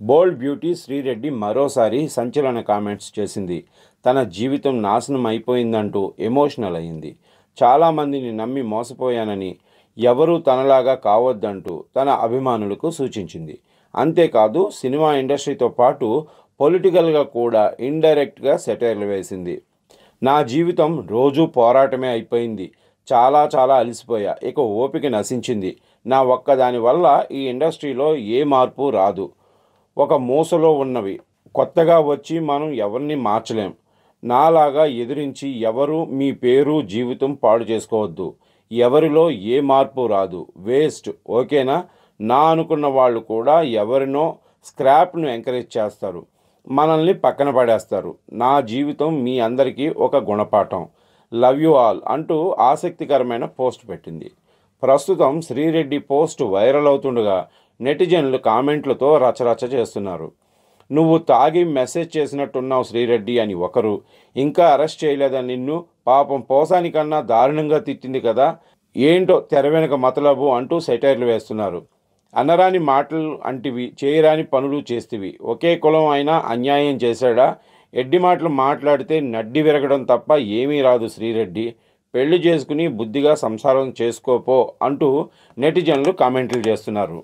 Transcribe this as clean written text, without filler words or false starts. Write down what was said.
బోల్డ్ beauty Sri Reddy మరోసారి సంచలన comments చేసింది. తన జీవితం నాశనం అయిపోయిందంటూ ఎమోషనల్ అయింది. చాలామందిని నమ్మి మోసపోయానని, ఎవరూ తనలాగా కావద్దంటూ తన అభిమానులకు సూచించింది. అంతేకాదు సినిమా ఇండస్ట్రీతో పాటు పొలిటికల్గా కూడా ఇండైరెక్ట్గా సెటైర్లు వేసింది. నా జీవితం రోజూ పోరాటమే అయిపోయింది. చాలా అలసిపోయా. ఇక ఓపిక నశించింది. నా ఒక్కదాని వల్ల ఈ ఇండస్ట్రీలో ఏ మార్పు రాదు. ఒక మూసలో ఉన్నవి కొత్తగా వచ్చి మనం ఎవరిని మార్చలేం. నాలాగా ఎదిరించి ఎవరు మీ పేరు జీవితం పాడు చేసుకోవద్దు. ఎవరిలో ఏ మార్పు రాదు. వేస్ట్. ఓకేనా? నా అనుకున్న వాళ్ళు కూడా ఎవరినో స్క్రాప్ను ఎంకరేజ్ చేస్తారు. మనల్ని పక్కన పడేస్తారు. నా జీవితం మీ అందరికీ ఒక గుణపాఠం. లవ్ యు ఆల్ అంటూ ఆసక్తికరమైన పోస్ట్ పెట్టింది. ప్రస్తుతం శ్రీరెడ్డి పోస్ట్ వైరల్ అవుతుండగా నెటిజన్లు కామెంట్లతో రచరచ చేస్తున్నారు. నువ్వు తాగి మెసేజ్ చేసినట్టున్నావు శ్రీరెడ్డి అని ఒకరు, ఇంకా అరెస్ట్ చేయలేదని నిన్ను పాపం పోసానికన్నా దారుణంగా తిట్టింది కదా, ఏంటో తెర వెనుక మతలబు అంటూ సెటైర్లు వేస్తున్నారు. అనరాని మాటలు అంటివి, చేయరాని పనులు చేస్తేవి. ఒకే కులం అయినా అన్యాయం చేశాడా? ఎడ్డి మాటలు మాట్లాడితే నడ్డి విరగడం తప్ప ఏమీ రాదు శ్రీరెడ్డి. పెళ్లి చేసుకుని బుద్ధిగా సంసారం చేసుకోపో అంటూ నెటిజన్లు కామెంట్లు చేస్తున్నారు.